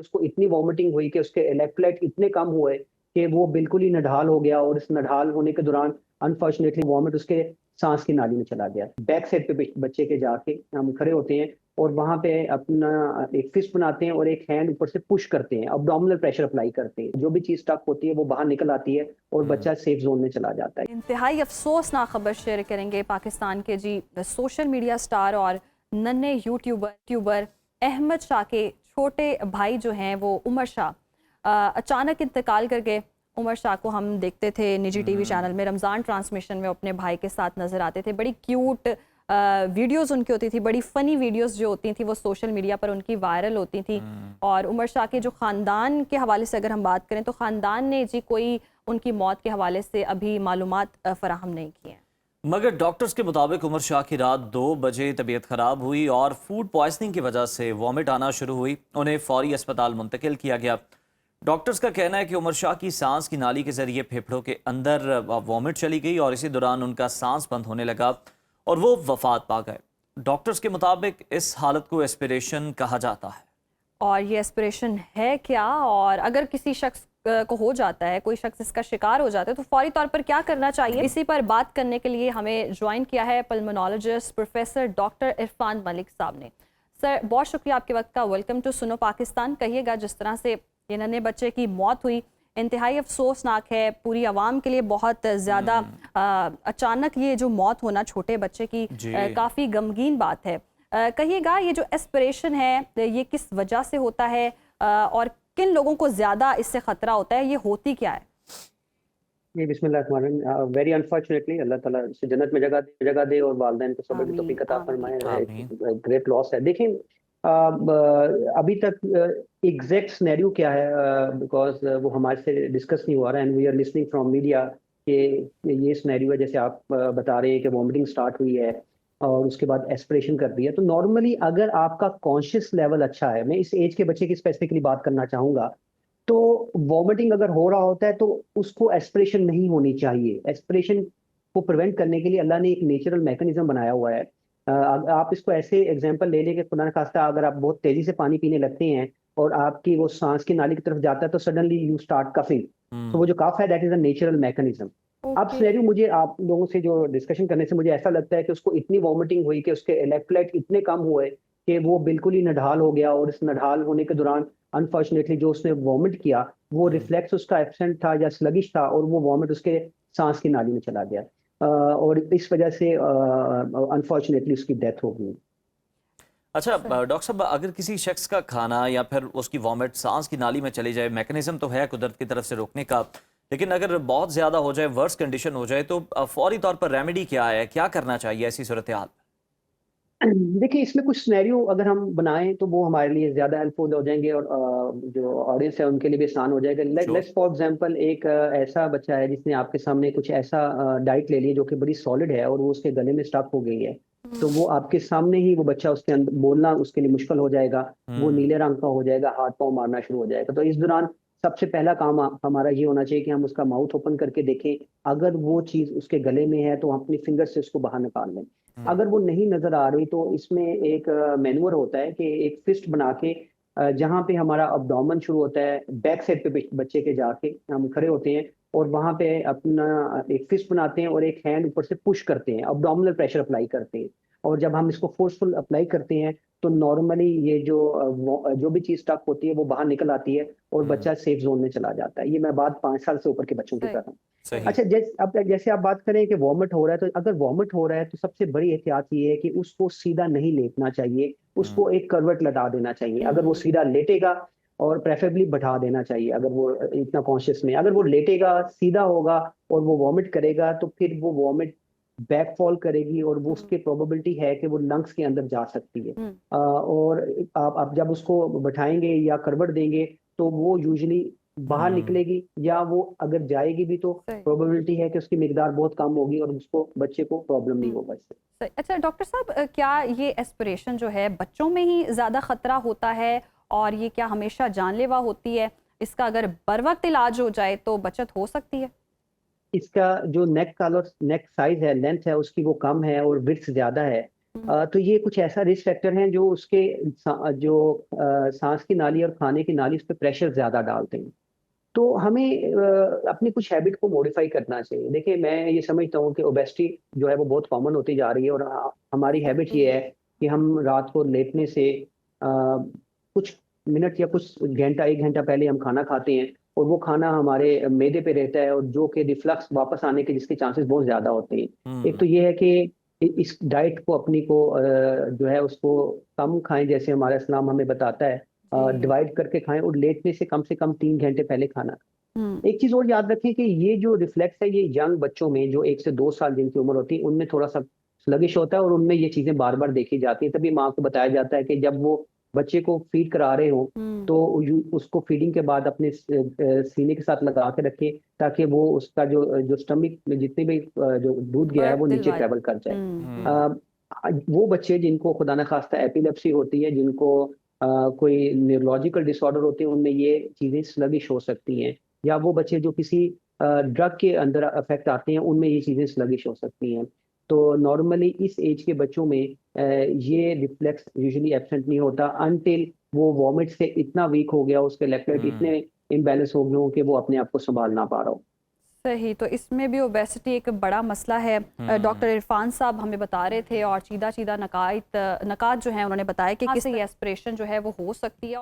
उसको इतनी वॉमिटिंग हुई कि उसके इलेक्ट्रोलाइट इतने कम हुए कि वो बिल्कुल ही नढाल हो गया, और इस नढाल होने के दौरान अनफॉर्चुनेटली वॉमिट उसके सांस की नाली में चला गया। बैक साइड पे बच्चे के जाके हम खड़े होते हैं और वहां पे अपना एक फिस्ट बनाते हैं और एक हैंड ऊपर से पुश करते हैं, अब्डोमिनल प्रेशर अप्लाई करते हैं। जो भी चीज स्टक होती है वो बाहर निकल आती है और बच्चा सेफ जोन में चला जाता है। इंतहाई अफसोसनाक खबर शेयर करेंगे पाकिस्तान के सोशल मीडिया स्टार और नन्हे यूट्यूबर अहमद शाह के छोटे भाई जो हैं वो उमर शाह अचानक इंतकाल कर गए। उमर शाह को हम देखते थे निजी टीवी चैनल में रमज़ान ट्रांसमिशन में अपने भाई के साथ नज़र आते थे। बड़ी क्यूट वीडियोस उनकी होती थी, बड़ी फ़नी वीडियोस जो होती थी वो सोशल मीडिया पर उनकी वायरल होती थी। और उमर शाह के जो ख़ानदान के हवाले से अगर हम बात करें तो ख़ानदान ने कोई उनकी मौत के हवाले से अभी मालूमात फराहम नहीं की हैं। मगर डॉक्टर्स के मुताबिक उमर शाह की रात 2 बजे तबीयत ख़राब हुई और फूड पॉइजनिंग की वजह से वॉमिट आना शुरू हुई। उन्हें फौरी अस्पताल मुंतकिल किया गया। डॉक्टर्स का कहना है कि उमर शाह की सांस की नाली के जरिए फेफड़ों के अंदर वॉमिट चली गई और इसी दौरान उनका सांस बंद होने लगा और वो वफात पा गए। डॉक्टर्स के मुताबिक इस हालत को एस्पिरेशन कहा जाता है। और ये एस्पिरेशन है क्या, और अगर किसी शख्स को हो जाता है, कोई शख्स इसका शिकार हो जाता है तो फौरी तौर पर क्या करना चाहिए, इसी पर बात करने के लिए हमें ज्वाइन किया है pulmonologist professor doctor Irfan Malik साहब ने। सर बहुत शुक्रिया आपके वक्त का। वेलकम टू सुनो पाकिस्तान। कहिएगा जिस तरह से ये नन्हे बच्चे की मौत हुई इंतहाई अफसोसनाक है, पूरी आवाम के लिए बहुत ज़्यादा अचानक ये जो मौत होना छोटे बच्चे की काफ़ी गमगीन बात है। कहिएगा ये जो एस्पिरेशन है ये किस वजह से होता है और किन लोगों को ज़्यादा इससे ख़तरा होता है, ये होती क्या है? जी बिस्मिल्लाह, वेरी अनफॉर्चुनेटली अल्लाह ताला इसे जन्नत में जगह दे और वालिदैन को सब्र की तौफीक अता फरमाए। ग्रेट लॉस है। देखें अभी तक एग्जैक्ट सिनेरियो क्या है, बिकॉज वो हमारे से डिस्कस नहीं हुआ रहा and we are listening from media कि ये सिनेरियो है जैसे आप बता रहे हैं कि वॉमिटिंग स्टार्ट हुई है और उसके बाद एस्पिरेशन कर दी है। तो नॉर्मली अगर आपका कॉन्शियस लेवल अच्छा है, मैं इस एज के बच्चे की स्पेसिफिकली बात करना चाहूंगा, तो वॉमिटिंग अगर हो रहा होता है तो उसको एस्पिरेशन नहीं होनी चाहिए। एस्पिरेशन को प्रिवेंट करने के लिए अल्लाह ने एक नेचुरल मैकेनिज्म बनाया हुआ है। आप इसको ऐसे एग्जांपल ले लें कि खुदा न खास्ता अगर आप बहुत तेजी से पानी पीने लगते हैं और आपकी वो सांस की नाली की तरफ जाता है तो सडनली यू स्टार्ट कफिंग। तो वो जो कफ है that is a natural mechanism. अब सिनेरियो मुझे आप लोगों से जो डिस्कशन करने से मुझे ऐसा लगता है कि उसको इतनी वॉमिटिंग हुई कि उसके इलेक्ट्रोलाइट इतने कम हुए कि वो बिल्कुल ही नढाल हो गया, और इस नढाल होने के दौरान अनफॉर्चुनेटली जो उसने वॉमिट किया वो रिफ्लेक्स उसका एब्सेंट था या स्लगिश था और वो वॉमिट उसके सांस की नाली में चला गया, और इस वजह से अनफॉर्चुनेटली उसकी डेथ हो गई। अच्छा डॉक्टर साहब, अगर किसी शख्स का खाना या फिर उसकी वॉमिट सांस की नाली में चली जाए, मैकेनिज्म तो है कुदरत की तरफ से रोकने का, लेकिन अगर बहुत ज़्यादा हो जाए, वर्स कंडीशन हो जाए, तो फौरी तौर पर रेमेडी क्या है, क्या करना चाहिए ऐसी सूरत हाल? देखिए इसमें कुछ सिनेरियो अगर हम बनाएं तो वो हमारे लिए ज्यादा हेल्पफुल हो जाएंगे और जो ऑडियंस है उनके लिए भी आसान हो जाएगा। लेट्स फॉर एग्जांपल एक ऐसा बच्चा है जिसने आपके सामने कुछ ऐसा डाइट ले लिया जो कि बड़ी सॉलिड है और वो उसके गले में स्टक हो गई है, तो वो आपके सामने ही वो बच्चा उसके अंदर बोलना उसके लिए मुश्किल हो जाएगा, वो नीले रंग का हो जाएगा, हाथ पाँव मारना शुरू हो जाएगा। तो इस दौरान सबसे पहला काम हमारा ये होना चाहिए कि हम उसका माउथ ओपन करके देखें। अगर वो चीज उसके गले में है तो हम अपनी फिंगर से उसको बाहर निकाल लें। अगर वो नहीं नजर आ रही तो इसमें एक मैनुअर होता है कि एक फिस्ट बना के जहाँ पे हमारा अब्डोमेन शुरू होता है बैक साइड पे बच्चे के जाके हम खड़े होते हैं और वहां पे अपना एक फिस्ट बनाते हैं और एक हैंड ऊपर से पुश करते हैं, अब्डोमिनल प्रेशर अप्लाई करते हैं। और जब हम इसको फोर्सफुल अप्लाई करते हैं तो नॉर्मली ये जो भी चीज स्टक होती है वो बाहर निकल आती है और बच्चा सेफ जोन में चला जाता है। ये मैं बात 5 साल से ऊपर के बच्चों की कर रहा हूँ। अच्छा, जैसे आप बात करें कि वॉमिट हो रहा है, तो अगर वॉमिट हो रहा है तो सबसे बड़ी एहतियात ये है कि उसको सीधा नहीं लेटना चाहिए, उसको एक करवट लटा देना चाहिए। अगर वो सीधा लेटेगा और प्रेफरेबली बैठा देना चाहिए अगर वो इतना कॉन्शियस में। अगर वो लेटेगा सीधा होगा और वो वॉमिट करेगा तो फिर वो वॉमिट बैकफॉल करेगी और वो उसकी प्रोबेबिलिटी है कि वो लंग्स के अंदर जा सकती है। और आप जब उसको बैठाएंगे या करवट देंगे तो वो यूजुअली बाहर निकलेगी, या वो अगर जाएगी भी तो प्रोबेबिलिटी है कि उसकी मिकदार बहुत कम होगी और उसको बच्चे को प्रॉब्लम नहीं होगा इससे। अच्छा डॉक्टर साहब, क्या ये एस्पिरेशन जो है बच्चों में ही ज़्यादा खतरा होता है और ये क्या हमेशा जानलेवा होती है? इसका अगर बर वक्त इलाज हो जाए तो बचत हो सकती है? इसका जो नेक साइज है, लेंथ है उसकी वो कम है और विड्थ ज्यादा है, तो ये कुछ ऐसा रिस्क फैक्टर हैं जो उसके सांस की नाली और खाने की नाली उस पर प्रेशर ज्यादा डालते हैं। तो हमें अपनी कुछ हैबिट को मॉडिफाई करना चाहिए। देखिए, मैं ये समझता हूँ कि ओबेसिटी जो है वो बहुत कॉमन होती जा रही है, और हमारी हैबिट ये है कि हम रात को लेटने से कुछ मिनट या कुछ घंटा, 1 घंटा पहले हम खाना खाते हैं, और वो खाना हमारे मैदे पे रहता है, और जो कि रिफ्लक्स वापस आने के जिसके चांसेस बहुत ज्यादा होते हैं। एक तो ये है कि इस डाइट को अपनी को जो है उसको कम खाएं, जैसे हमारा इस्लाम हमें बताता है, डिवाइड करके खाएं, और लेटने से कम 3 घंटे पहले खाना। एक चीज और याद रखें कि ये जो रिफ्लेक्स है ये यंग बच्चों में, जो 1 से 2 साल जिनकी उम्र होती है, उनमें थोड़ा सा स्लगिश होता है, और उनमें ये चीजें बार बार देखी जाती है। तभी माँ को बताया जाता है कि जब वो बच्चे को फीड करा रहे हो तो उसको फीडिंग के बाद अपने सीने के साथ लगा के रखें, ताकि वो उसका जो स्टमक में जितने भी जो दूध गया है वो नीचे ट्रेवल कर जाए। वो बच्चे जिनको खुदा न खास्ता एपिलेप्सी होती है, जिनको कोई न्यूरोलॉजिकल डिसऑर्डर होते हैं, उनमें ये चीजें स्लगिश हो सकती हैं। या वो बच्चे जो किसी ड्रग के अंदर अफेक्ट आते हैं, उनमें ये चीजें स्लगिश हो सकती हैं। तो नॉर्मली इस एज के बच्चों में ये रिफ्लेक्स यूजुअली एब्सेंट नहीं होता अनटिल वो वॉमिट से इतना वीक हो गया, उसके इलेक्ट्रोलाइट इतने इम्बैलेंस हो गए हो कि वो अपने आप को संभाल ना पा रहा हो। सही, तो इसमें भी ओबेसिटी एक बड़ा मसला है। डॉक्टर इरफान साहब हमें बता रहे थे, और चीदा चीदा नकात जो है उन्होंने बताया कि किसी एस्पिरेशन जो है वो हो सकती है।